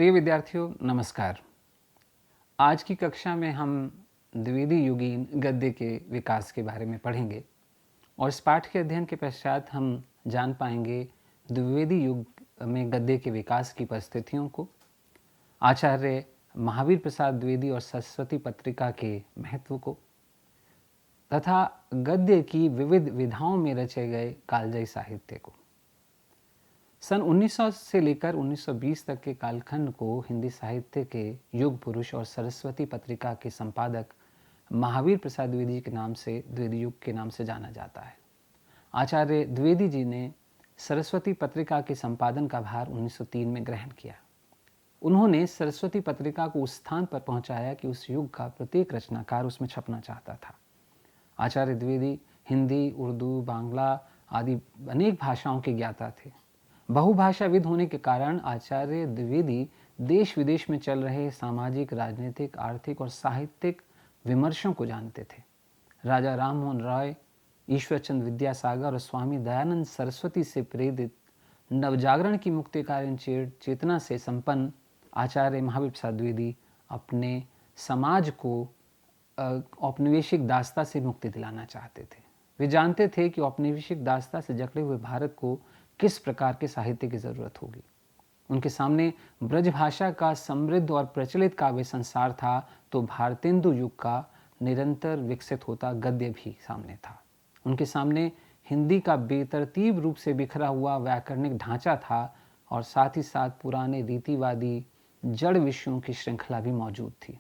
प्रिय विद्यार्थियों नमस्कार। आज की कक्षा में हम द्विवेदी युगीन गद्य के विकास के बारे में पढ़ेंगे और इस पाठ के अध्ययन के पश्चात हम जान पाएंगे द्विवेदी युग में गद्य के विकास की परिस्थितियों को, आचार्य महावीर प्रसाद द्विवेदी और सरस्वती पत्रिका के महत्व को तथा गद्य की विविध विधाओं में रचे गए कालजयी साहित्य को। सन 1900 से लेकर 1920 तक के कालखंड को हिंदी साहित्य के युग पुरुष और सरस्वती पत्रिका के संपादक महावीर प्रसाद द्विवेदी के नाम से द्विवेदी युग के नाम से जाना जाता है। आचार्य द्विवेदी जी ने सरस्वती पत्रिका के संपादन का भार 1903 में ग्रहण किया। उन्होंने सरस्वती पत्रिका को उस स्थान पर पहुंचाया कि उस युग का प्रत्येक रचनाकार उसमें छपना चाहता था। आचार्य द्विवेदी हिंदी, उर्दू, बांग्ला आदि अनेक भाषाओं के ज्ञाता थे। बहुभाषाविद होने के कारण आचार्य द्विवेदी देश विदेश में चल रहे सामाजिक, राजनीतिक, आर्थिक और साहित्यिक विमर्शों को जानते थे। राजा राममोहन रॉय, ईश्वरचंद्र विद्यासागर और स्वामी दयानंद सरस्वती से प्रेरित नवजागरण की मुक्तिकालीन चेतना से संपन्न आचार्य महावीर प्रसाद द्विवेदी अपने समाज को औपनिवेशिक दास्ता से मुक्ति दिलाना चाहते थे। वे जानते थे कि औपनिवेशिक दास्ता से जकड़े हुए भारत को किस प्रकार के साहित्य की जरूरत होगी। उनके सामने ब्रजभाषा का समृद्ध और प्रचलित काव्य संसार था, तो भारतेंदु युग का निरंतर विकसित होता गद्य भी सामने था। उनके सामने हिंदी का बेतरतीब रूप से बिखरा हुआ व्याकरणिक ढांचा था और साथ ही साथ पुराने रीतिवादी जड़ विषयों की श्रृंखला भी मौजूद थी।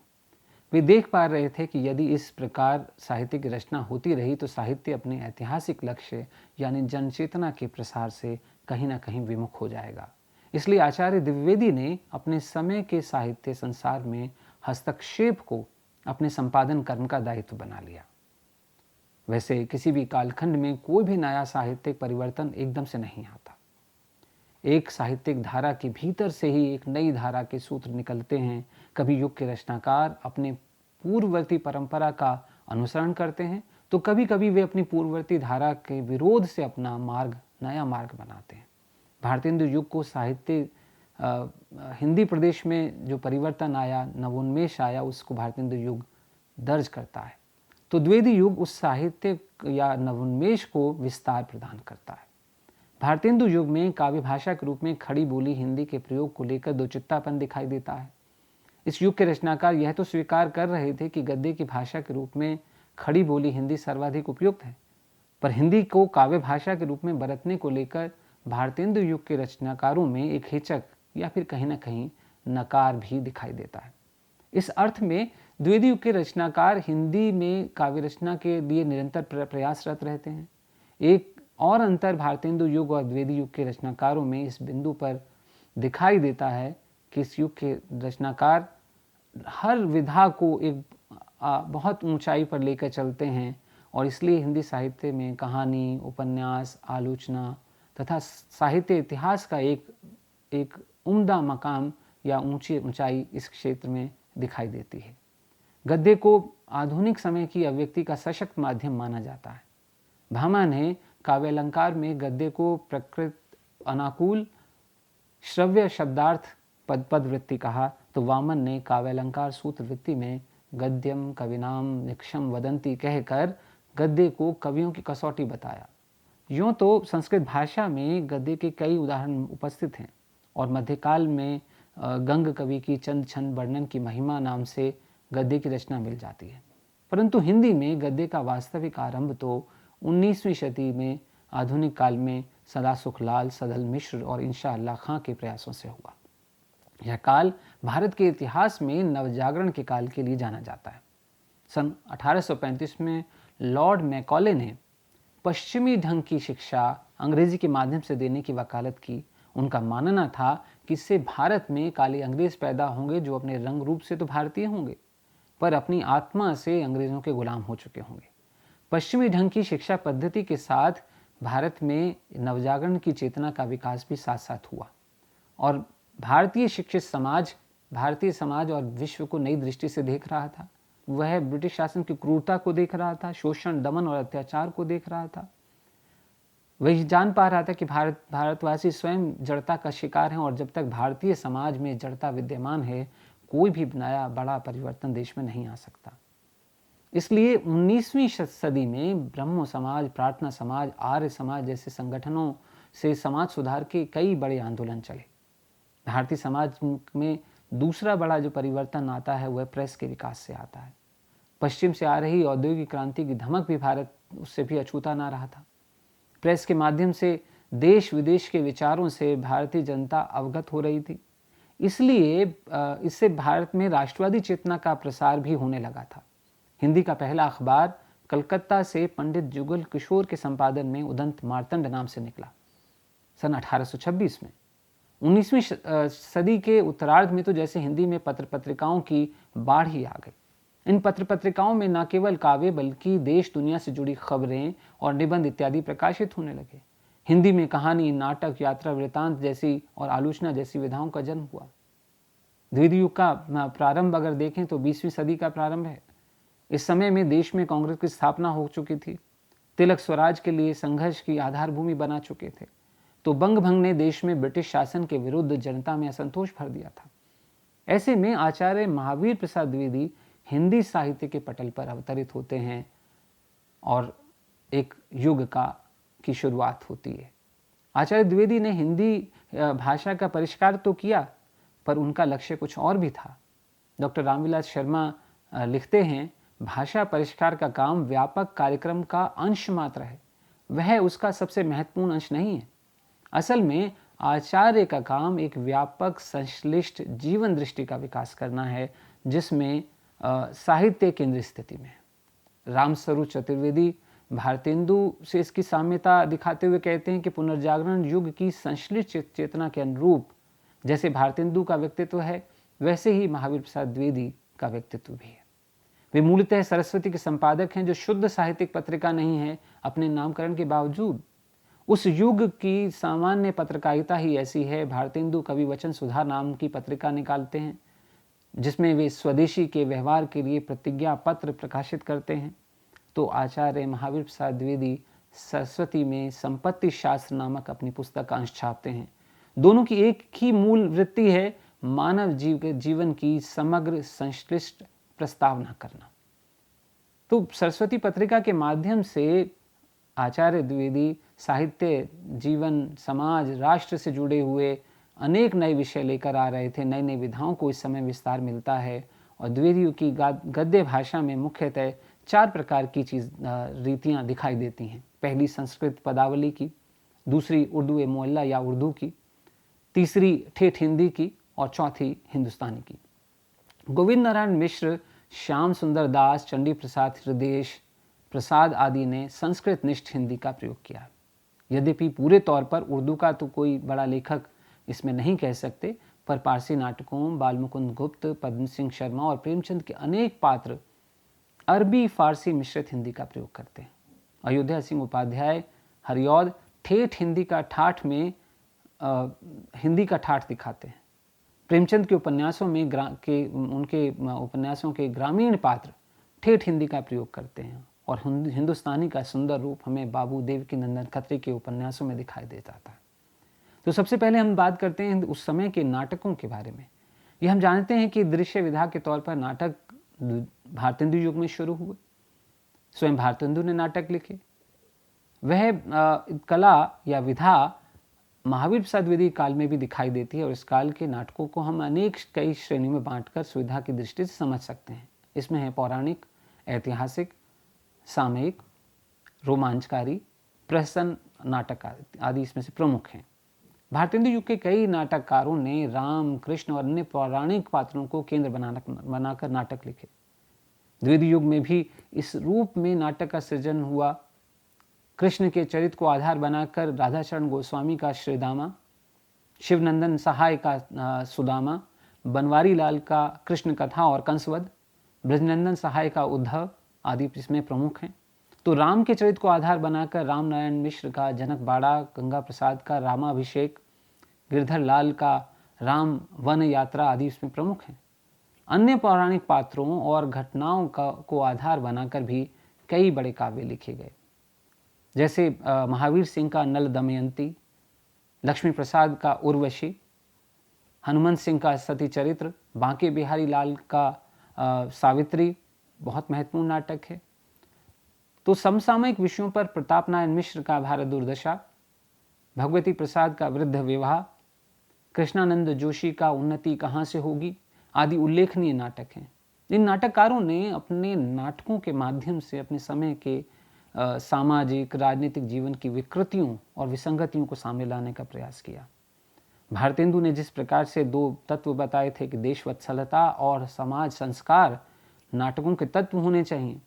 वे देख पा रहे थे कि यदि इस प्रकार साहित्य की रचना होती रही तो साहित्य अपने ऐतिहासिक लक्ष्य यानी जनचेतना के प्रसार से कहीं ना कहीं विमुख हो जाएगा। इसलिए आचार्य द्विवेदी ने अपने समय के साहित्य संसार में हस्तक्षेप को अपने संपादन कर्म का दायित्व बना लिया। वैसे किसी भी कालखंड में कोई भी नया साहित्यिक परिवर्तन एकदम से नहीं आता। एक साहित्यिक धारा के भीतर से ही एक नई धारा के सूत्र निकलते हैं। कभी युग के रचनाकार अपने पूर्ववर्ती परंपरा का अनुसरण करते हैं, तो कभी कभी वे अपनी पूर्ववर्ती धारा के विरोध से अपना नया मार्ग बनाते हैं। भारतेंदु युग को साहित्य हिंदी प्रदेश में जो परिवर्तन आया, नवोन्मेष आया, उसको भारतेंदु युग दर्ज करता है। तो द्विवेदी युग उस साहित्य या नवोन्मेष को विस्तार प्रदान करता है। भारतेंदु युग में काव्य भाषा के रूप में खड़ी बोली हिंदी के प्रयोग को लेकर दोचित्तापन दिखाई देता है। इस युग के रचनाकार यह तो स्वीकार कर रहे थे कि गद्य की भाषा के रूप में खड़ी बोली हिंदी सर्वाधिक उपयुक्त है, पर हिंदी को काव्य भाषा के रूप में बरतने को लेकर भारतेंदु युग के रचनाकारों में एक हिचक या फिर कहीं ना कहीं नकार भी दिखाई देता है। इस अर्थ में द्विवेदी युग के रचनाकार हिंदी में काव्य रचना के लिए निरंतर प्रयासरत रहते हैं। एक और अंतर भारतेंदु युग और द्विवेदी युग के रचनाकारों में इस बिंदु पर दिखाई देता है कि इस युग के रचनाकार हर विधा को एक बहुत ऊंचाई पर लेकर चलते हैं और इसलिए हिंदी साहित्य में कहानी, उपन्यास, आलोचना तथा साहित्य इतिहास का एक उम्दा मकाम या ऊंचाई इस क्षेत्र में दिखाई देती है। गद्य को आधुनिक समय की अभिव्यक्ति का सशक्त माध्यम माना जाता है। भामा ने काव्यालंकार में गद्य को प्रकृत अनुकूल श्रव्य शब्दार्थ पदवृत्ति कहा, तो वामन ने काव्यालंकार सूत्र वृत्ति में गद्यम कविनाम निक्षम वदंती कहकर गद्य को कवियों की कसौटी बताया। यूँ तो संस्कृत भाषा में गद्य के कई उदाहरण उपस्थित हैं और मध्यकाल में गंग कवि की चंद छंद वर्णन की महिमा नाम से गद्य की रचना मिल जाती है, परंतु हिंदी में गद्य का वास्तविक आरंभ तो 19वीं शती में आधुनिक काल में सदा सुखलाल, सदल मिश्र और इंशा अल्लाह खां के प्रयासों से हुआ। यह काल भारत के इतिहास में नवजागरण के काल के लिए जाना जाता है। सन 1835 में लॉर्ड मैकॉले ने पश्चिमी ढंग की शिक्षा अंग्रेजी के माध्यम से देने की वकालत की। उनका मानना था कि इससे भारत में काले अंग्रेज पैदा होंगे जो अपने रंग रूप से तो भारतीय होंगे पर अपनी आत्मा से अंग्रेजों के गुलाम हो चुके होंगे। पश्चिमी ढंग की शिक्षा पद्धति के साथ भारत में नवजागरण की चेतना का विकास भी साथ साथ हुआ और भारतीय शिक्षित समाज भारतीय समाज और विश्व को नई दृष्टि से देख रहा था। वह ब्रिटिश शासन की क्रूरता को देख रहा था, शोषण, दमन और अत्याचार को देख रहा था। वह जान पा रहा था कि भारतवासी स्वयं जड़ता का शिकार हैं और जब तक भारतीय समाज में जड़ता विद्यमान है, कोई भी नया बड़ा परिवर्तन देश में नहीं आ सकता। इसलिए 19वीं सदी में ब्रह्मो समाज, प्रार्थना समाज, आर्य समाज जैसे संगठनों से समाज सुधार के कई बड़े आंदोलन चले। भारतीय समाज में दूसरा बड़ा जो परिवर्तन आता है वह प्रेस के विकास से आता है। पश्चिम से आ रही औद्योगिक क्रांति की धमक भी भारत उससे भी अछूता ना रहा था। प्रेस के माध्यम से देश विदेश के विचारों से भारतीय जनता अवगत हो रही थी। इसलिए इससे भारत में राष्ट्रवादी चेतना का प्रसार भी होने लगा था। हिंदी का पहला अखबार कलकत्ता से पंडित जुगल किशोर के संपादन में उदंत मार्तंड नाम से निकला सन 1826 में। 19वीं सदी के उत्तरार्ध में तो जैसे हिंदी में पत्र पत्रिकाओं की बाढ़ ही आ गई। इन पत्र पत्रिकाओं में न केवल काव्य बल्कि देश दुनिया से जुड़ी खबरें और निबंध इत्यादि प्रकाशित होने लगे। हिंदी में कहानी, नाटक, यात्रा वृत्तांत जैसी और आलोचना जैसी विधाओं का जन्म हुआ। द्वितीय युग का प्रारंभ अगर देखें तो 20वीं सदी का प्रारंभ है। इस समय में देश में कांग्रेस की स्थापना हो चुकी थी। तिलक स्वराज के लिए संघर्ष की आधारभूमि बना चुके थे। तो बंग भंग ने देश में ब्रिटिश शासन के विरुद्ध जनता में असंतोष भर दिया था। ऐसे में आचार्य महावीर प्रसाद द्विवेदी हिंदी साहित्य के पटल पर अवतरित होते हैं और एक युग की शुरुआत होती है। आचार्य द्विवेदी ने हिंदी भाषा का परिष्कार तो किया, पर उनका लक्ष्य कुछ और भी था। डॉक्टर रामविलास शर्मा लिखते हैं, भाषा परिष्कार का काम व्यापक कार्यक्रम का अंश मात्र है, वह उसका सबसे महत्वपूर्ण अंश नहीं है। असल में आचार्य का काम एक व्यापक संश्लिष्ट जीवन दृष्टि का विकास करना है, जिसमें साहित्य केंद्रीय स्थिति में। रामस्वरूप चतुर्वेदी भारतेंदु से इसकी साम्यता दिखाते हुए कहते हैं कि पुनर्जागरण युग की संश्लिष्ट चेतना के अनुरूप जैसे भारतेंदु का व्यक्तित्व है, वैसे ही महावीर प्रसाद द्विवेदी का व्यक्तित्व भी है। वे मूलतः सरस्वती के संपादक हैं, जो शुद्ध साहित्यिक पत्रिका नहीं है अपने नामकरण के बावजूद। उस युग की सामान्य पत्रकारिता ही ऐसी है। भारतेंदु कवि वचन सुधार नाम की पत्रिका निकालते हैं, जिसमें वे स्वदेशी के व्यवहार के लिए प्रतिज्ञा पत्र प्रकाशित करते हैं। तो आचार्य महावीर प्रसाद द्विवेदी सरस्वती में संपत्ति शास्त्र नामक अपनी पुस्तक का अंश छापते हैं। दोनों की एक ही मूल वृत्ति है, मानव जीवन की समग्र संश्लिष्ट प्रस्तावना करना। तो सरस्वती पत्रिका के माध्यम से आचार्य द्विवेदी साहित्य, जीवन, समाज, राष्ट्र से जुड़े हुए अनेक नए विषय लेकर आ रहे थे। नई नई विधाओं को इस समय विस्तार मिलता है और द्विवेदी की गद्य भाषा में मुख्यतः 4 प्रकार की रीतियाँ दिखाई देती हैं। पहली संस्कृत पदावली की, दूसरी उर्दू मोहल्ला या उर्दू की, तीसरी ठेठ हिंदी की और चौथी हिंदुस्तानी की। गोविंद नारायण मिश्र, श्याम सुंदर दास, चंडी प्रसाद हृदयेश प्रसाद आदि ने संस्कृत निष्ठ हिंदी का प्रयोग किया। यद्यपि पूरे तौर पर उर्दू का तो कोई बड़ा लेखक इसमें नहीं कह सकते, पर पारसी नाटकों, बालमुकुंद गुप्त, पद्म सिंह शर्मा और प्रेमचंद के अनेक पात्र अरबी फारसी मिश्रित हिंदी का प्रयोग करते हैं। अयोध्या सिंह उपाध्याय हरिऔध ठेठ हिंदी का ठाठ में हिंदी का ठाठ दिखाते हैं। प्रेमचंद के उपन्यासों में उनके उपन्यासों के ग्रामीण पात्र ठेठ हिंदी का प्रयोग करते हैं और हिंदुस्तानी का सुंदर रूप हमें बाबू देवकी नंदन खत्री के उपन्यासों में दिखाई दे जाता है। तो सबसे पहले हम बात करते हैं उस समय के नाटकों के बारे में। ये हम जानते हैं कि दृश्य विधा के तौर पर नाटक भारतेंदु युग में शुरू हुए। स्वयं भारतेंदु ने नाटक लिखे। वह कला या विधा महावीर प्रसाद द्विवेदी काल में भी दिखाई देती है और इस काल के नाटकों को हम कई श्रेणियों में बांटकर सुविधा की दृष्टि से समझ सकते हैं। इसमें है पौराणिक, ऐतिहासिक, सामयिक, रोमांचकारी, प्रहसन नाटक आदि इसमें से प्रमुख हैं। भारतेंदु युग के कई नाटककारों ने राम, कृष्ण और अन्य पौराणिक पात्रों को केंद्र बनाकर नाटक लिखे। द्विवेदी युग में भी इस रूप में नाटक का सृजन हुआ। कृष्ण के चरित्र को आधार बनाकर राधाचरण गोस्वामी का श्रीदामा, शिवनंदन सहाय का सुदामा, बनवारी लाल का कृष्ण कथा और कंसवध, ब्रजनंदन सहाय का उद्धव आदि इसमें प्रमुख हैं। तो राम के चरित्र को आधार बनाकर राम नारायण मिश्र का जनक बाड़ा, गंगा प्रसाद का रामाभिषेक, गिरधर लाल का राम वन यात्रा आदि इसमें प्रमुख हैं। अन्य पौराणिक पात्रों और घटनाओं को आधार बनाकर भी कई बड़े काव्य लिखे गए। जैसे महावीर सिंह का नल दमयंती, लक्ष्मी प्रसाद का उर्वशी, हनुमंत सिंह का सती चरित्र, बांके बिहारी लाल का सावित्री बहुत महत्वपूर्ण नाटक है। तो समसामयिक विषयों पर प्रताप नारायण मिश्र का भारत दुर्दशा, भगवती प्रसाद का वृद्ध विवाह, कृष्णानंद जोशी का उन्नति कहाँ से होगी आदि उल्लेखनीय नाटक हैं। इन नाटककारों ने अपने नाटकों के माध्यम से अपने समय के सामाजिक राजनीतिक जीवन की विकृतियों और विसंगतियों को सामने लाने का प्रयास किया। भारतेंदु ने जिस प्रकार से दो तत्व बताए थे कि देशवत्सलता और समाज संस्कार नाटकों के तत्व होने चाहिए,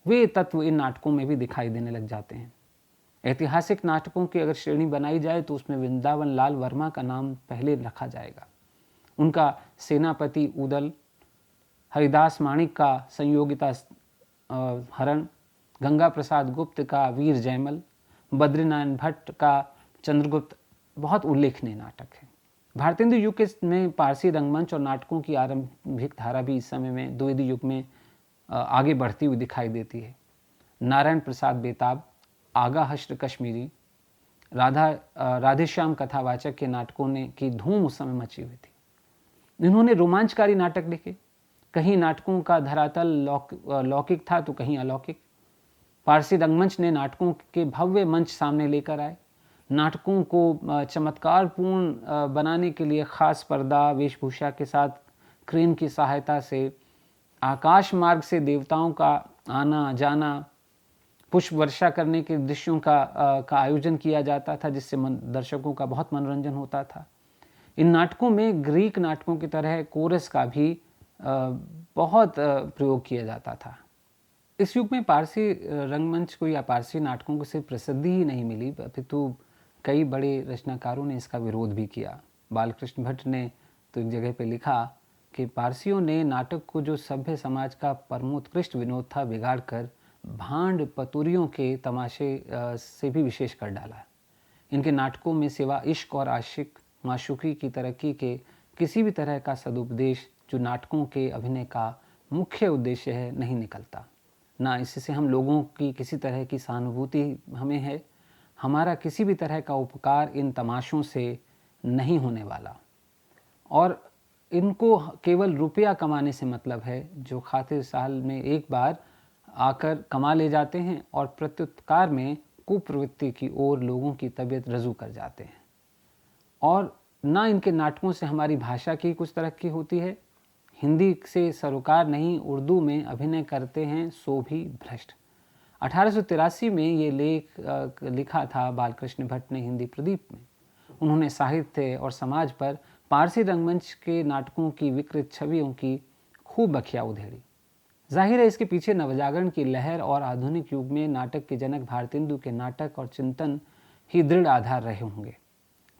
वे तत्व इन नाटकों में भी दिखाई देने लग जाते हैं। ऐतिहासिक नाटकों की अगर श्रेणी बनाई जाए तो उसमें वृंदावन लाल वर्मा का नाम पहले रखा जाएगा। उनका सेनापति उदल, हरिदास माणिक का संयोगिता हरण, गंगा प्रसाद गुप्त का वीर जयमल, बद्रीनारायण भट्ट का चंद्रगुप्त बहुत उल्लेखनीय नाटक है। भारतेंदु युग के में पारसी रंगमंच और नाटकों की आरंभिक धारा भी इस समय में द्विवेदी युग में आगे बढ़ती हुई दिखाई देती है। नारायण प्रसाद बेताब, आगा हश्र कश्मीरी, राधेश्याम कथावाचक के नाटकों ने की धूम उस समय मची हुई थी। इन्होंने रोमांचकारी नाटक लिखे। कहीं नाटकों का धरातल लौकिक था तो कहीं अलौकिक। पारसी रंगमंच ने नाटकों के भव्य मंच सामने लेकर आए। नाटकों को चमत्कारपूर्ण बनाने के लिए खास पर्दा वेशभूषा के साथ क्रेन की सहायता से आकाश मार्ग से देवताओं का आना जाना, पुष्प वर्षा करने के दृश्यों का आयोजन किया जाता था, जिससे दर्शकों का बहुत मनोरंजन होता था। इन नाटकों में ग्रीक नाटकों की तरह कोरस का भी बहुत प्रयोग किया जाता था। इस युग में पारसी रंगमंच को या पारसी नाटकों को सिर्फ प्रसिद्धि ही नहीं मिली, अपितु कई बड़े रचनाकारों ने इसका विरोध भी किया। बालकृष्ण भट्ट ने तो एक जगह पे लिखा कि पारसियों ने नाटक को जो सभ्य समाज का परमोत्कृष्ट विनोद था बिगाड़कर भांड पतुरियों के तमाशे से भी विशेष कर डाला। इनके नाटकों में सिवा इश्क और आशिक माशूकी की तरक्की के किसी भी तरह का सदुपदेश जो नाटकों के अभिनय का मुख्य उद्देश्य है नहीं निकलता। ना इससे हम लोगों की किसी तरह की सहानुभूति हमें है, हमारा किसी भी तरह का उपकार इन तमाशों से नहीं होने वाला, और इनको केवल रुपया कमाने से मतलब है, जो खातिर साल में एक बार आकर कमा ले जाते हैं और प्रत्युत्कार में कुप्रवृत्ति की ओर लोगों की तबीयत रजू कर जाते हैं। और ना इनके नाटकों से हमारी भाषा की कुछ तरक्की होती है। हिंदी से सरोकार नहीं, उर्दू में अभिनय करते हैं सो भी भ्रष्ट। 1883 में ये लेख लिखा था बालकृष्ण भट्ट ने हिंदी प्रदीप में। उन्होंने साहित्य और समाज पर पारसी रंगमंच के नाटकों की विकृत छवियों की खूब बखिया उधेड़ी। जाहिर है इसके पीछे नवजागरण की लहर और आधुनिक युग में नाटक के जनक भारतेंदु के नाटक और चिंतन ही दृढ़ आधार रहे होंगे।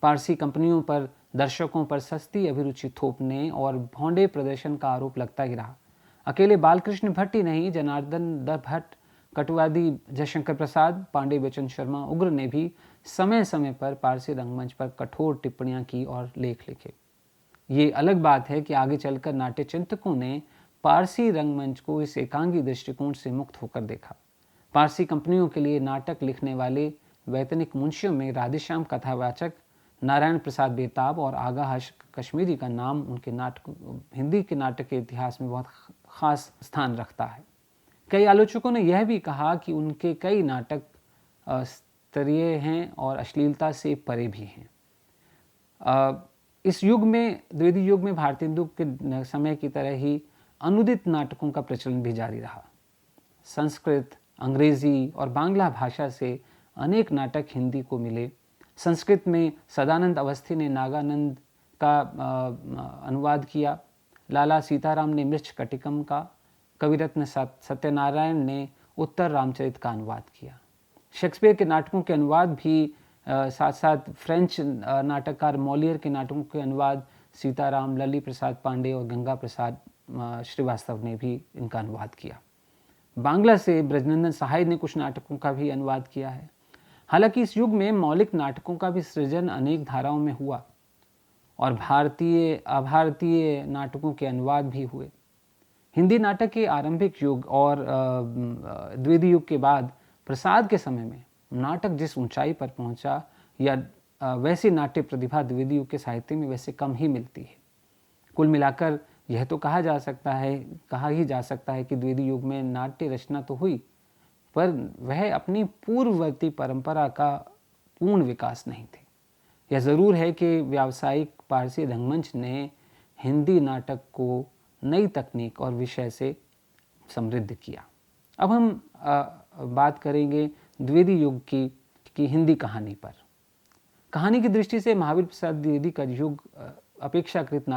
पारसी कंपनियों पर दर्शकों पर सस्ती अभिरुचि थोपने और भौंडे प्रदर्शन का आरोप लगता ही रहा। अकेले बालकृष्ण भट्ट ही नहीं, जनार्दन दत्त भट्ट, कटुवादी जयशंकर प्रसाद, पांडे बचन शर्मा उग्र ने भी समय समय पर पारसी रंगमंच पर कठोर टिप्पणियां की और लेख लिखे। ये अलग बात है कि आगे चलकर नाट्य चिंतकों ने पारसी रंगमंच को इस एकांगी दृष्टिकोण से मुक्त होकर देखा। पारसी कंपनियों के लिए नाटक लिखने वाले वैतनिक मुंशियों में राधेश्याम कथावाचक, नारायण प्रसाद बेताब और आगा हश्र कश्मीरी का नाम उनके नाटक हिंदी के नाटक के इतिहास में बहुत खास स्थान रखता है। कई आलोचकों ने यह भी कहा कि उनके कई नाटक स्तरीय हैं और अश्लीलता से परे भी हैं। इस युग में, द्विवेदी युग में भारतेंदु के समय की तरह ही अनुदित नाटकों का प्रचलन भी जारी रहा। संस्कृत, अंग्रेजी और बांग्ला भाषा से अनेक नाटक हिंदी को मिले। संस्कृत में सदानंद अवस्थी ने नागानंद का अनुवाद किया, लाला सीताराम ने मृच्छ कटिकम का, कविरत्न सत्यनारायण ने उत्तर रामचरित का अनुवाद किया। शेक्सपियर के नाटकों के अनुवाद भी साथ साथ फ्रेंच नाटककार मॉलियर के नाटकों के अनुवाद सीताराम, लली प्रसाद पांडे और गंगा प्रसाद श्रीवास्तव ने भी इनका अनुवाद किया। बांग्ला से ब्रजनंदन सहाय ने कुछ नाटकों का भी अनुवाद किया है। हालांकि इस युग में मौलिक नाटकों का भी सृजन अनेक धाराओं में हुआ और भारतीय अभारतीय नाटकों के अनुवाद भी हुए। हिंदी नाटक के आरंभिक युग और द्विवेदी युग के बाद प्रसाद के समय में नाटक जिस ऊंचाई पर पहुंचा या वैसी नाट्य प्रतिभा द्विवेदी युग के साहित्य में वैसे कम ही मिलती है। कुल मिलाकर यह तो कहा ही जा सकता है कि द्विवेदी युग में नाट्य रचना तो हुई, पर वह अपनी पूर्ववर्ती परंपरा का पूर्ण विकास नहीं थे। यह ज़रूर है कि व्यावसायिक पारसी रंगमंच ने हिंदी नाटक को नई तकनीक और विषय से समृद्ध किया। अब हम बात करेंगे द्विवेदी युग की हिंदी कहानी पर। कहानी की दृष्टि से महावीर प्रसाद द्विवेदी का युग अपेक्षाकृत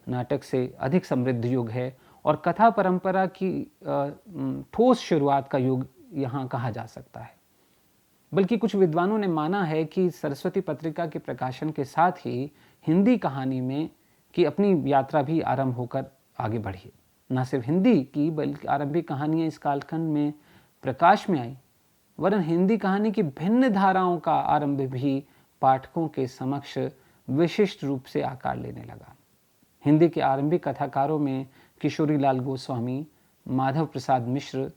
नाटक से अधिक समृद्ध युग है और कथा परंपरा की ठोस शुरुआत का युग यहाँ कहा जा सकता है। बल्कि कुछ विद्वानों ने माना है कि सरस्वती पत्रिका के प्रकाशन के साथ ही हिंदी कहानी में की अपनी यात्रा भी आरंभ होकर आगे बढ़ी। न सिर्फ हिंदी की बल्कि आरंभिक कहानियाँ इस कालखंड में प्रकाश में आई, वरन हिंदी कहानी की भिन्न धाराओं का आरंभ भी पाठकों के समक्ष विशिष्ट रूप से आकार लेने लगा। हिंदी के आरंभिक कथाकारों में किशोरीलाल गोस्वामी, माधव प्रसाद मिश्र,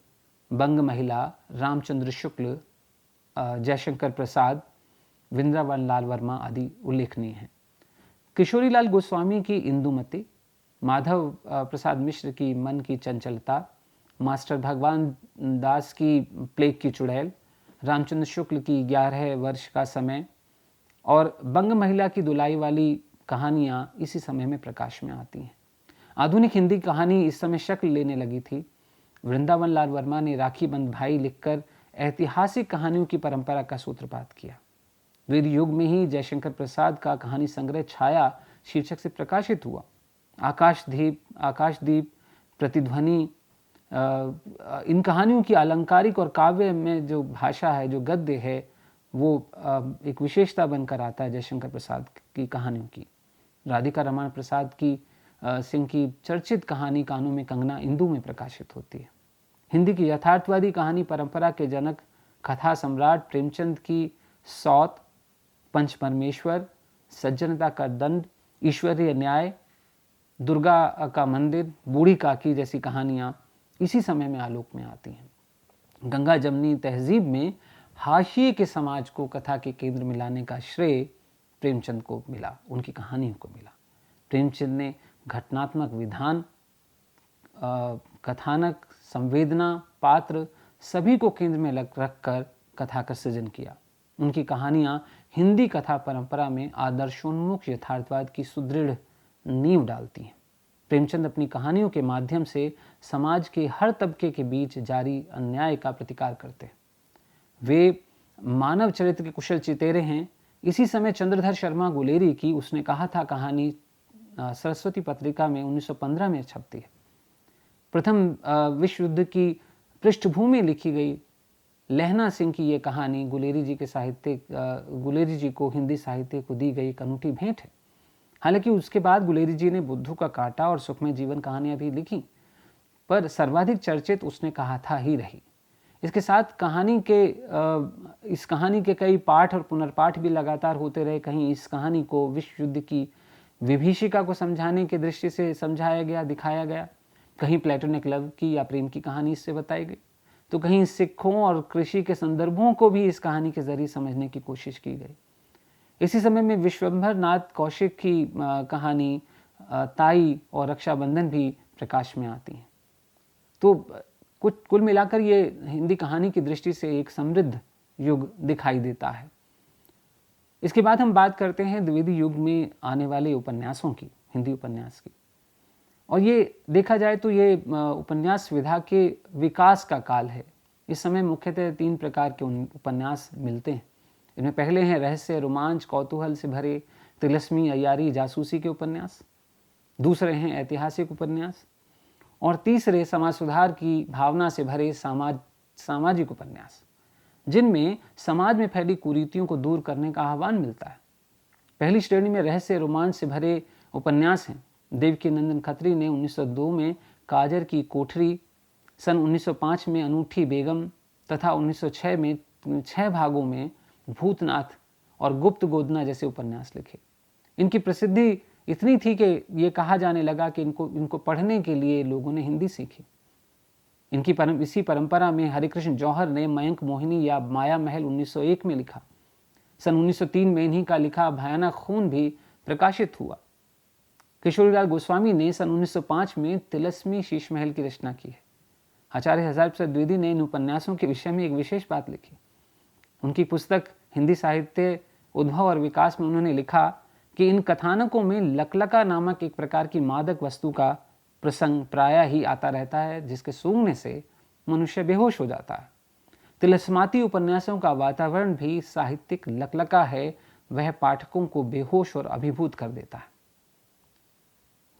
बंग महिला, रामचंद्र शुक्ल, जयशंकर प्रसाद, वृंदावन लाल वर्मा आदि उल्लेखनीय हैं। किशोरीलाल गोस्वामी की इंदुमती, माधव प्रसाद मिश्र की मन की चंचलता, मास्टर भगवान दास की प्लेग की चुड़ैल, रामचंद्र शुक्ल की 11 वर्ष का समय और बंग महिला की दुलाई वाली कहानियाँ इसी समय में प्रकाश में आती हैं। आधुनिक हिंदी कहानी इस समय शक्ल लेने लगी थी। वृंदावन लाल वर्मा ने राखी बंद भाई लिखकर ऐतिहासिक कहानियों की परंपरा का सूत्रपात किया। द्विवेदी युग में ही जयशंकर प्रसाद का कहानी संग्रह छाया शीर्षक से प्रकाशित हुआ। आकाशदीप, प्रतिध्वनि, इन कहानियों की अलंकारिक और काव्य में जो भाषा है, जो गद्य है, वो एक विशेषता बनकर आता है जयशंकर प्रसाद की कहानियों की। राधिका रमण प्रसाद की सिंह की चर्चित कहानी कानों में कंगना इंदु में प्रकाशित होती है। हिंदी की यथार्थवादी कहानी परंपरा के जनक कथा सम्राट प्रेमचंद की सौत, पंच परमेश्वर, सज्जनता का दंड, ईश्वरीय न्याय, दुर्गा का मंदिर, बूढ़ी काकी जैसी कहानियाँ इसी समय में आलोक में आती हैं। गंगा जमनी तहजीब में हाशिए के समाज को कथा के केंद्र में लाने का श्रेय प्रेमचंद को मिला, उनकी कहानियों को मिला। प्रेमचंद ने घटनात्मक विधान, कथानक, संवेदना, पात्र सभी को केंद्र में रखकर कथा का सृजन किया। उनकी कहानियाँ हिंदी कथा परंपरा में आदर्शोन्मुख यथार्थवाद की सुदृढ़ नींव डालती हैं। प्रेमचंद अपनी कहानियों के माध्यम से समाज के हर तबके के बीच जारी अन्याय का प्रतिकार करते हैं। वे मानव चरित्र के कुशल चितेरे हैं। इसी समय चंद्रधर शर्मा गुलेरी की उसने कहा था कहानी सरस्वती पत्रिका में 1915 में छपती है। प्रथम विश्व युद्ध की पृष्ठभूमि लिखी गई लहना सिंह की ये कहानी गुलेरी जी को हिंदी साहित्य को दी गई एक अनूठी भेंट है। हालांकि उसके बाद गुलेरी जी ने बुद्धू का कांटा और सुखमय जीवन कहानियां भी लिखी, पर सर्वाधिक चर्चित उसने कहा था ही रही। इसके साथ इस कहानी के कई पाठ और पुनर्पाठ भी लगातार होते रहे। कहीं इस कहानी को विश्व युद्ध की विभीषिका को समझाने की दृष्टि से समझाया गया, दिखाया गया। कहीं प्लेटोनिक लव की या प्रेम की कहानी इससे बताई गई, तो कहीं सिखों और कृषि के संदर्भों को भी इस कहानी के जरिए समझने की कोशिश की गई। इसी समय में विश्वंभर नाथ कौशिक की कहानी ताई और रक्षाबंधन भी प्रकाश में आती हैं। तो कुल मिलाकर ये हिंदी कहानी की दृष्टि से एक समृद्ध युग दिखाई देता है। इसके बाद हम बात करते हैं द्विवेदी युग में आने वाले उपन्यासों की, हिंदी उपन्यास की। और ये देखा जाए तो ये उपन्यास विधा के विकास का काल है। इस समय मुख्यतः 3 प्रकार के उपन्यास मिलते हैं। इनमें पहले हैं रहस्य, रोमांच, कौतूहल से भरे तिलस्मी, अय्यारी, जासूसी के उपन्यास। दूसरे हैं ऐतिहासिक उपन्यास और तीसरे समाज सुधार की भावना से भरे सामाजिक उपन्यास, जिनमें समाज में फैली कुरीतियों को दूर करने का आह्वान मिलता है। पहली श्रेणी में रहस्य रोमांच से भरे उपन्यास हैं। देवकीनंदन खत्री ने 1902 में काजर की कोठरी, सन 1905 में अनूठी बेगम तथा 1906 में 6 भागों में भूतनाथ और गुप्त गोदना जैसे उपन्यास लिखे। इनकी प्रसिद्धि इतनी थी कि ये कहा जाने लगा कि इनको पढ़ने के लिए लोगों ने हिंदी सीखी। इसी परंपरा में हरिकृष्ण जौहर ने मयंक मोहिनी या माया महल 1901 में लिखा। सन 1903 में इन्हीं का लिखा भयानक खून भी प्रकाशित हुआ। किशोरीलाल गोस्वामी ने सन 1905 में तिलस्मी शीश महल की रचना की है। आचार्य हजारी प्रसाद द्विवेदी ने इन उपन्यासों के विषय में एक विशेष बात लिखी। उनकी पुस्तक हिंदी साहित्य उद्भव और विकास में उन्होंने लिखा कि इन कथानकों में लकलका नामक एक प्रकार की मादक वस्तु का प्रसंग प्रायः ही आता रहता है, जिसके सूंघने से मनुष्य बेहोश हो जाता है। तिलस्माती उपन्यासों का वातावरण भी साहित्यिक लकलका है, वह पाठकों को बेहोश और अभिभूत कर देता है।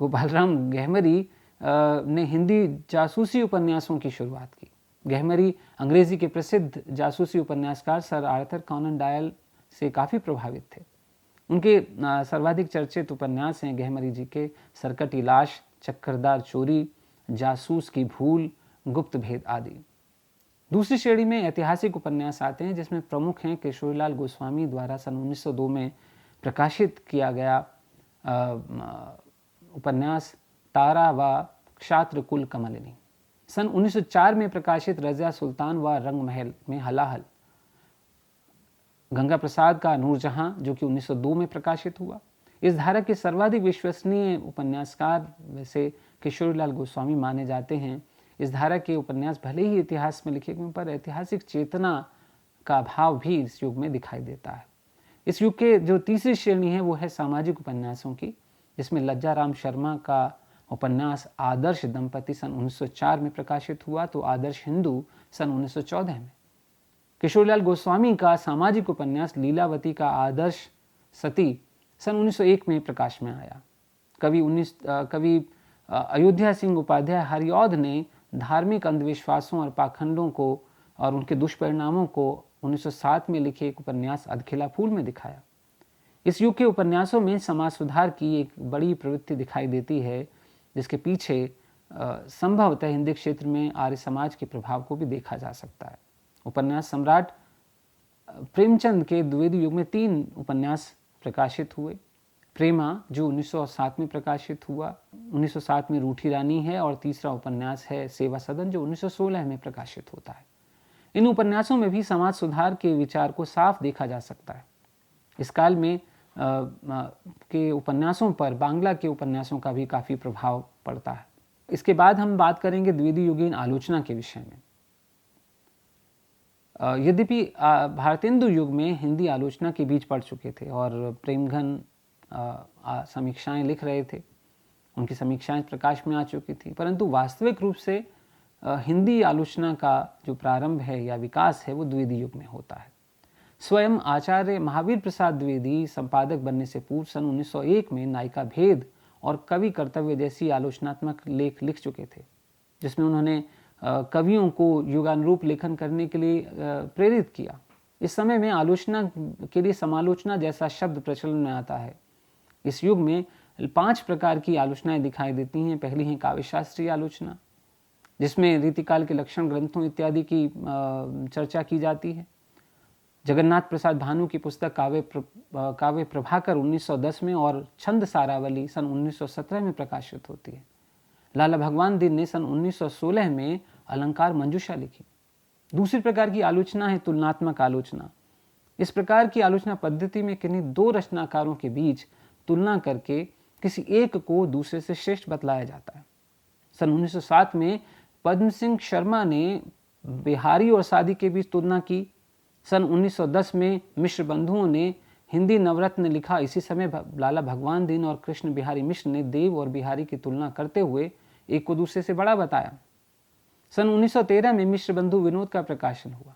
गोपालराम गहमरी ने हिंदी जासूसी उपन्यासों की शुरुआत की। गहमरी अंग्रेजी के प्रसिद्ध जासूसी उपन्यासकार सर आर्थर कॉनन डॉयल से काफ़ी प्रभावित थे। उनके सर्वाधिक चर्चित उपन्यास हैं गहमरी जी के सरकटी लाश, चक्करदार चोरी, जासूस की भूल, गुप्त भेद आदि। दूसरी श्रेणी में ऐतिहासिक उपन्यास आते हैं, जिसमें प्रमुख हैं किशोरीलाल गोस्वामी द्वारा सन 1902 में प्रकाशित किया गया उपन्यास तारा व क्षात्र कुल कमलिनी, सन 1904 में प्रकाशित रज़िया सुल्तान व रंग महल में हलाहल, गंगा प्रसाद का नूरजहां जो कि 1902 में प्रकाशित हुआ। इस धारा के सर्वाधिक विश्वसनीय उपन्यासकार वैसे किशोरीलाल गोस्वामी माने जाते हैं। इस धारा के उपन्यास भले ही इतिहास में लिखे गए, पर ऐतिहासिक चेतना का भाव भी इस युग में दिखाई देता है। इस युग के जो तीसरी श्रेणी है वो है सामाजिक उपन्यासों की, जिसमें लज्जा राम शर्मा का उपन्यास आदर्श दंपति सन 1904 में प्रकाशित हुआ, तो आदर्श हिंदू सन 1914 में। किशोरीलाल गोस्वामी का सामाजिक उपन्यास लीलावती का आदर्श सती सन 1901 में प्रकाश में आया। कवि अयोध्या सिंह उपाध्याय हरिऔध ने धार्मिक अंधविश्वासों और पाखंडों को और उनके दुष्परिणामों को 1907 में लिखे एक उपन्यास अधखिला फूल में दिखाया। इस युग के उपन्यासों में समाज सुधार की एक बड़ी प्रवृत्ति दिखाई देती है, जिसके पीछे संभवतः हिंदी क्षेत्र में आर्य समाज के प्रभाव को भी देखा जा सकता है। उपन्यास सम्राट प्रेमचंद के द्विवेदी युग में 3 उपन्यास प्रकाशित हुए। प्रेमा जो 1907 में प्रकाशित हुआ, 1907 में रूठी रानी है, और तीसरा उपन्यास है सेवा सदन जो 1916 में प्रकाशित होता है। इन उपन्यासों में भी समाज सुधार के विचार को साफ देखा जा सकता है। इस काल में के उपन्यासों पर बांग्ला के उपन्यासों का भी काफ़ी प्रभाव पड़ता है। इसके बाद हम बात करेंगे द्विवेदी युगीन आलोचना के विषय में। यद्यपि भारतेंदु युग में हिंदी आलोचना के बीज पड़ चुके थे और प्रेमघन समीक्षाएं लिख रहे थे, उनकी समीक्षाएं प्रकाश में आ चुकी थी, परंतु वास्तविक रूप से हिंदी आलोचना का जो प्रारंभ है या विकास है वो द्विवेदी युग में होता है। स्वयं आचार्य महावीर प्रसाद द्विवेदी संपादक बनने से पूर्व सन 1901 में नायिका भेद और कवि कर्तव्य जैसी आलोचनात्मक लेख लिख चुके थे, जिसमें उन्होंने कवियों को युगानुरूप लेखन करने के लिए प्रेरित किया। इस समय में आलोचना के लिए समालोचना जैसा शब्द प्रचलन में आता है। इस युग में 5 प्रकार की आलोचनाएं दिखाई देती हैं। पहली है काव्यशास्त्रीय आलोचना, जिसमें रीतिकाल के लक्षण ग्रंथों इत्यादि की चर्चा की जाती है। जगन्नाथ प्रसाद भानु की पुस्तक काव्य प्रभाकर 1910 में और छंद सारावली सन 1917 में प्रकाशित होती है। लाला भगवान दीन ने सन 1916 में अलंकार मंजूषा लिखी। दूसरी प्रकार की आलोचना है तुलनात्मक आलोचना। इस प्रकार की आलोचना पद्धति में किन्हीं 2 रचनाकारों के बीच तुलना करके किसी एक को दूसरे से श्रेष्ठ बतलाया जाता है। सन 1907 में पद्म सिंह शर्मा ने बिहारी और सादी के बीच तुलना की। सन 1910 में मिश्र बंधुओं ने हिंदी नवरत्न लिखा। इसी समय लाला भगवान दीन और कृष्ण बिहारी मिश्र ने देव और बिहारी की तुलना करते हुए एक को दूसरे से बड़ा बताया। सन 1913 में मिश्र बंधु विनोद का प्रकाशन हुआ।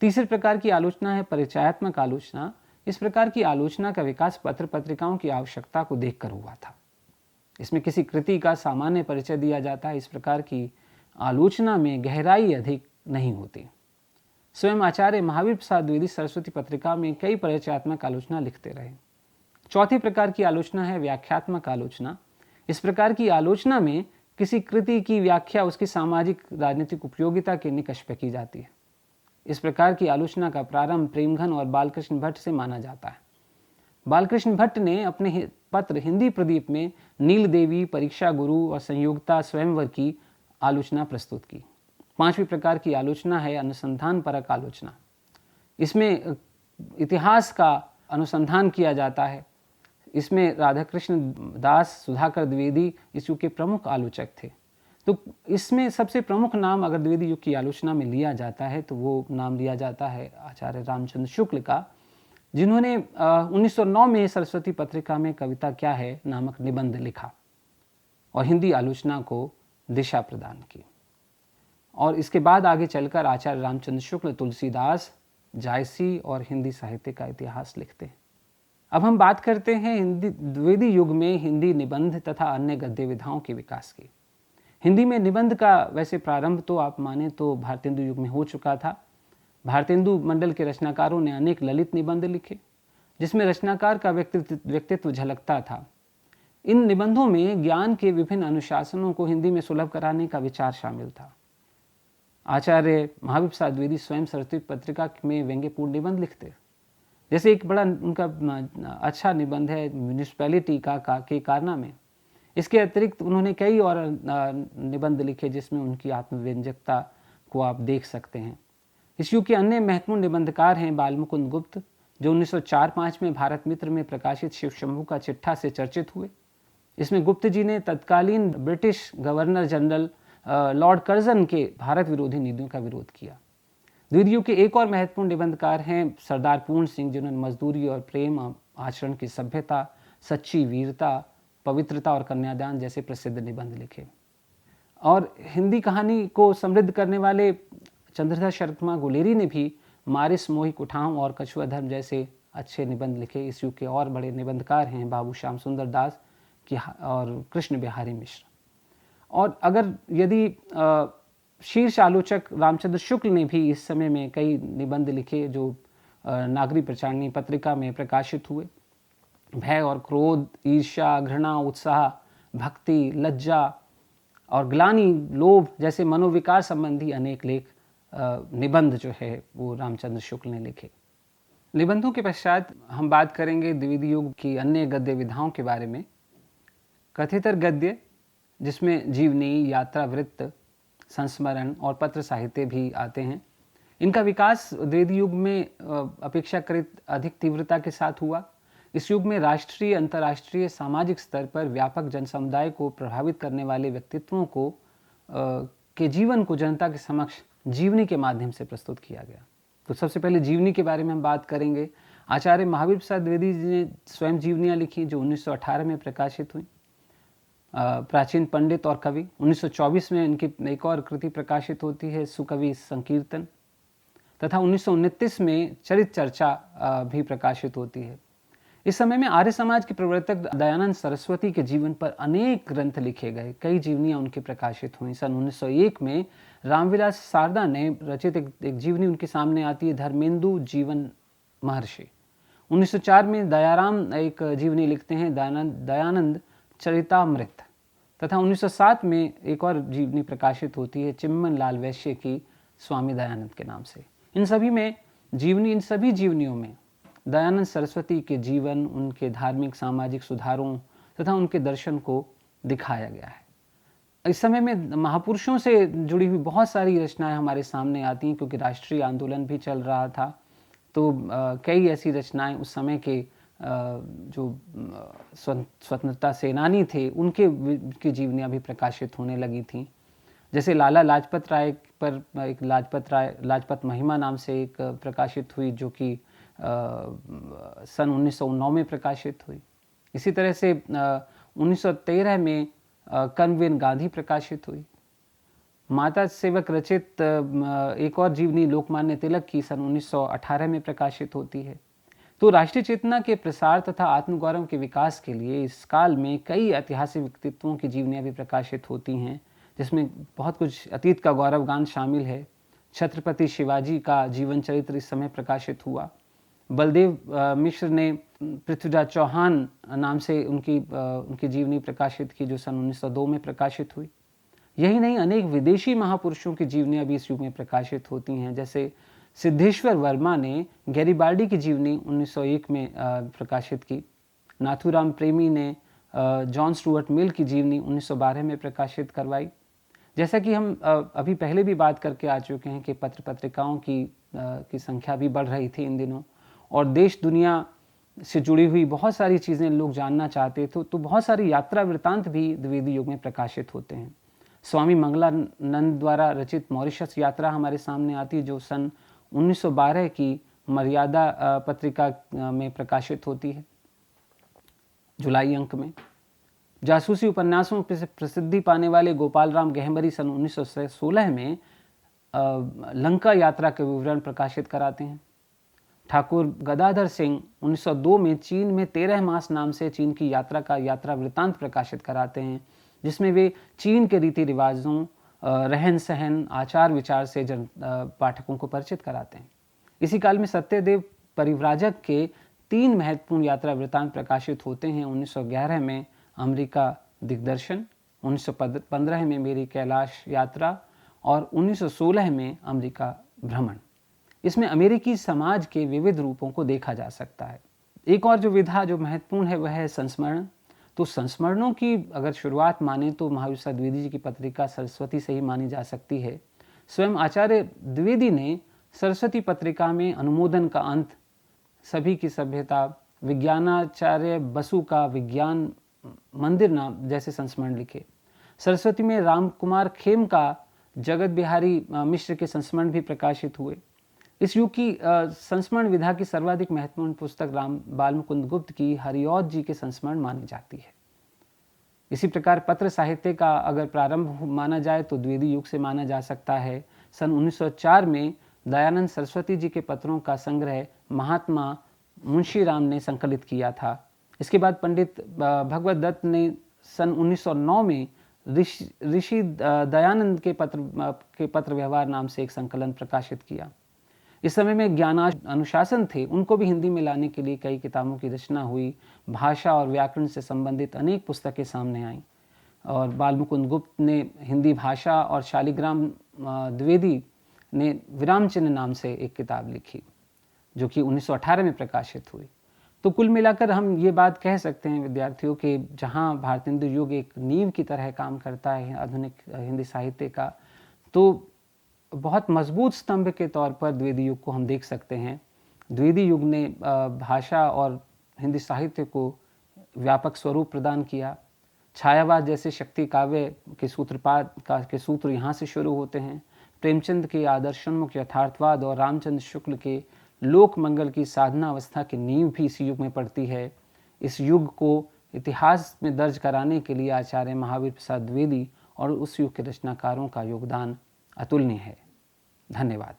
तीसरे प्रकार की आलोचना है परिचयात्मक आलोचना। इस प्रकार की आलोचना का विकास पत्र पत्रिकाओं की आवश्यकता को देखकर हुआ था। इसमें किसी कृति का सामान्य परिचय दिया जाता है। इस प्रकार की आलोचना में गहराई अधिक नहीं होती। स्वयं आचार्य महावीर प्रसाद द्विवेदी सरस्वती पत्रिका में कई परिचयात्मक आलोचना लिखते रहे। चौथी प्रकार की आलोचना है व्याख्यात्मक आलोचना। इस प्रकार की आलोचना में किसी कृति की व्याख्या उसकी सामाजिक राजनीतिक उपयोगिता के निकष पे की जाती है। इस प्रकार की आलोचना का प्रारंभ प्रेमघन और बालकृष्ण भट्ट से माना जाता है। बालकृष्ण भट्ट ने अपने पत्र हिंदी प्रदीप में नील देवी, परीक्षा गुरु और संयोगता स्वयंवर की आलोचना प्रस्तुत की। पांचवी प्रकार की आलोचना है अनुसंधान परक आलोचना। इसमें इतिहास का अनुसंधान किया जाता है। इसमें राधाकृष्ण दास, सुधाकर द्विवेदी इस युग के प्रमुख आलोचक थे। तो इसमें सबसे प्रमुख नाम अगर द्विवेदी युग की आलोचना में लिया जाता है तो वो नाम लिया जाता है आचार्य रामचंद्र शुक्ल का, जिन्होंने 1909 में सरस्वती पत्रिका में कविता क्या है नामक निबंध लिखा और हिंदी आलोचना को दिशा प्रदान की। और इसके बाद आगे चलकर आचार्य रामचंद्र शुक्ल तुलसीदास, जायसी और हिंदी साहित्य का इतिहास लिखते हैं। अब हम बात करते हैं हिंदी द्विवेदी युग में हिंदी निबंध तथा अन्य गद्य विधाओं के विकास की। हिंदी में निबंध का वैसे प्रारंभ तो आप माने तो भारतेंदु युग में हो चुका था। भारतेंदु मंडल के रचनाकारों ने अनेक ललित निबंध लिखे जिसमें रचनाकार का व्यक्तित्व झलकता था। इन निबंधों में ज्ञान के विभिन्न अनुशासनों को हिंदी में सुलभ कराने का विचार शामिल था। आचार्य महावीर प्रसाद द्विवेदी स्वयं सरस्वती पत्रिका में व्यंग्यपूर्ण निबंध लिखते। जैसे एक बड़ा उनका अच्छा निबंध है म्यूनिसिपैलिटी के कारनामे। इसके अतिरिक्त उन्होंने कई और निबंध लिखे जिसमें उनकी आत्मव्यंजकता को आप देख सकते हैं। इस युग के अन्य महत्वपूर्ण निबंधकार हैं बालमुकुंद गुप्त, जो 1904-05 में भारत मित्र में प्रकाशित शिव शंभू का चिट्ठा से चर्चित हुए। इसमें गुप्त जी ने तत्कालीन British governor general Lord Curzon के भारत विरोधी नीतियों का विरोध किया। द्विवेदी युग के एक और महत्वपूर्ण निबंधकार हैं सरदार पूर्ण सिंह, जिन्होंने मजदूरी और प्रेम आचरण की सभ्यता, सच्ची वीरता, पवित्रता और कन्यादान जैसे प्रसिद्ध निबंध लिखे। और हिंदी कहानी को समृद्ध करने वाले चंद्रधर शर्मा गुलेरी ने भी मारिस, मोही कुठाऊं और कछुआ धर्म जैसे अच्छे निबंध लिखे। इस युग के और बड़े निबंधकार हैं बाबू श्याम सुंदर दास और कृष्ण बिहारी मिश्र। और अगर यदि शीर्ष आलोचक रामचंद्र शुक्ल ने भी इस समय में कई निबंध लिखे जो नागरी प्रचारणी पत्रिका में प्रकाशित हुए। भय और क्रोध, ईर्ष्या, घृणा, उत्साह, भक्ति, लज्जा और ग्लानि, लोभ जैसे मनोविकार संबंधी अनेक लेख निबंध जो है वो रामचंद्र शुक्ल ने लिखे। निबंधों के पश्चात हम बात करेंगे द्विवेदी युग की अन्य गद्य विधाओं के बारे में। कथितर गद्य, जिसमें जीवनी, यात्रा वृत्त, संस्मरण और पत्र साहित्य भी आते हैं। इनका विकास द्विवेदी युग में अपेक्षाकृत अधिक तीव्रता के साथ हुआ। इस युग में राष्ट्रीय, अंतर्राष्ट्रीय, सामाजिक स्तर पर व्यापक जनसमुदाय को प्रभावित करने वाले व्यक्तित्वों को के जीवन को जनता के समक्ष जीवनी के माध्यम से प्रस्तुत किया गया। तो सबसे पहले जीवनी के बारे में हम बात करेंगे। आचार्य महावीर प्रसाद द्विवेदी जी ने स्वयं जीवनियाँ लिखी जो 1918 में प्रकाशित हुई। प्राचीन पंडित और कवि, 1924 में इनकी एक और कृति प्रकाशित होती है सुकवि संकीर्तन, तथा 1929 में चरित चर्चा भी प्रकाशित होती है। इस समय में आर्य समाज के प्रवर्तक दयानंद सरस्वती के जीवन पर अनेक ग्रंथ लिखे गए, कई जीवनियाँ उनकी प्रकाशित हुई। सन 1901 में रामविलास सारदा ने रचित एक जीवनी उनके सामने आती है, धर्मेंदु जीवन महर्षि। 1904 में दयाराम एक जीवनी लिखते हैं, दयानंद चरितामृत। तथा 1907 में एक और जीवनी प्रकाशित होती है चिम्मन लाल वैश्य की स्वामी दयानंद के नाम से। इन सभी जीवनियों में दयानंद सरस्वती के जीवन, उनके धार्मिक सामाजिक सुधारों तथा उनके दर्शन को दिखाया गया है। इस समय में महापुरुषों से जुड़ी हुई बहुत सारी रचनाएं हमारे सामने आती हैं, क्योंकि राष्ट्रीय आंदोलन भी चल रहा था। तो कई ऐसी रचनाएं उस समय के जो स्वतंत्रता सेनानी थे उनकी जीवनियाँ भी प्रकाशित होने लगी थीं। जैसे लाला लाजपत राय पर एक लाजपत महिमा नाम से एक प्रकाशित हुई, जो कि सन 1909 में प्रकाशित हुई। इसी तरह से 1913 में कर्मवीर गांधी प्रकाशित हुई। माता सेवक रचित एक और जीवनी लोकमान्य तिलक की सन 1918 में प्रकाशित होती है। तो राष्ट्रीय चेतना के प्रसार तथा आत्मगौरव के विकास के लिए इस काल में कई ऐतिहासिक व्यक्तित्वों की जीवनियाँ भी प्रकाशित होती हैं, जिसमें बहुत कुछ अतीत का गौरवगान शामिल है। छत्रपति शिवाजी का जीवन चरित्र इस समय प्रकाशित हुआ। बलदेव मिश्र ने पृथ्वीराज चौहान नाम से उनकी जीवनी प्रकाशित की, जो सन 1902 में प्रकाशित हुई। यही नहीं, अनेक विदेशी महापुरुषों की जीवनियाँ भी इस युग में प्रकाशित होती हैं। जैसे सिद्धेश्वर वर्मा ने गैरिबाल्डी की जीवनी 1901 में प्रकाशित की। नाथूराम प्रेमी ने जॉन स्टुअर्ट मिल की जीवनी 1912 में प्रकाशित करवाई। जैसा कि हम अभी पहले भी बात करके आ चुके हैं कि पत्र पत्रिकाओं की संख्या भी बढ़ रही थी इन दिनों, और देश दुनिया से जुड़ी हुई बहुत सारी चीज़ें लोग जानना चाहते थे, तो बहुत सारी यात्रा वृत्तांत भी द्विवेदी युग में प्रकाशित होते हैं। स्वामी मंगलानंद द्वारा रचित मॉरिशस यात्रा हमारे सामने आती है, जो सन 1912 की मर्यादा पत्रिका में प्रकाशित होती है, जुलाई अंक में। जासूसी उपन्यासों से प्रसिद्धि पाने वाले गोपाल राम गहम्बरी सन 1916 में लंका यात्रा के विवरण प्रकाशित कराते हैं। ठाकुर गदाधर सिंह 1902 में चीन में 13 मास नाम से चीन की यात्रा का यात्रा वृत्तांत प्रकाशित कराते हैं, जिसमें वे चीन के रीति रिवाजों, रहन सहन, आचार विचार से पाठकों को परिचित कराते हैं। इसी काल में सत्यदेव परिव्राजक के 3 महत्वपूर्ण यात्रा वृत्तांत प्रकाशित होते हैं। 1911 में अमेरिका दिग्दर्शन, 1915 में मेरी कैलाश यात्रा और 1916 में अमेरिका भ्रमण। इसमें अमेरिकी समाज के विविध रूपों को देखा जा सकता है। एक और जो विधा जो महत्वपूर्ण है वह है संस्मरण। तो संस्मरणों की अगर शुरुआत माने तो महावीर प्रसाद द्विवेदी जी की पत्रिका सरस्वती से ही मानी जा सकती है। स्वयं आचार्य द्विवेदी ने सरस्वती पत्रिका में अनुमोदन का अंत, सभी की सभ्यता, विज्ञानाचार्य बसु का विज्ञान मंदिर नाम जैसे संस्मरण लिखे। सरस्वती में राम कुमार खेम का जगत बिहारी मिश्र के संस्मरण भी प्रकाशित हुए। इस युग की संस्मरण विधा की सर्वाधिक महत्वपूर्ण पुस्तक राम बालमुकुंद गुप्त की हरिऔध जी के संस्मरण मानी जाती है। इसी प्रकार पत्र साहित्य का अगर प्रारंभ माना जाए तो द्विवेदी युग से माना जा सकता है। सन 1904 में दयानंद सरस्वती जी के पत्रों का संग्रह महात्मा मुंशी राम ने संकलित किया था। इसके बाद पंडित भगवत दत्त ने सन 1909 में ऋषि दयानंद के पत्र व्यवहार नाम से एक संकलन प्रकाशित किया। इस समय में ज्ञानानुशासन थे, उनको भी हिंदी में लाने के लिए कई किताबों की रचना हुई। भाषा और व्याकरण से संबंधित अनेक पुस्तकें सामने आईं, और बालमुकुंद गुप्त ने हिंदी भाषा और शालिग्राम द्विवेदी ने विराम चिन्ह नाम से एक किताब लिखी, जो कि 1918 में प्रकाशित हुई। तो कुल मिलाकर हम ये बात कह सकते हैं विद्यार्थियों के, जहाँ भारतेंदु युग एक नींव की तरह काम करता है आधुनिक हिंदी साहित्य का, तो बहुत मजबूत स्तंभ के तौर पर द्विवेदी युग को हम देख सकते हैं। द्विवेदी युग ने भाषा और हिंदी साहित्य को व्यापक स्वरूप प्रदान किया। छायावाद जैसे शक्ति काव्य के सूत्र यहाँ से शुरू होते हैं। प्रेमचंद के आदर्शोन्मुख यथार्थवाद और रामचंद्र शुक्ल के लोक मंगल की साधना अवस्था की नींव भी इस युग में पड़ती है। इस युग को इतिहास में दर्ज कराने के लिए आचार्य महावीर प्रसाद द्विवेदी और उस युग के रचनाकारों का योगदान अतुलनीय है। धन्यवाद।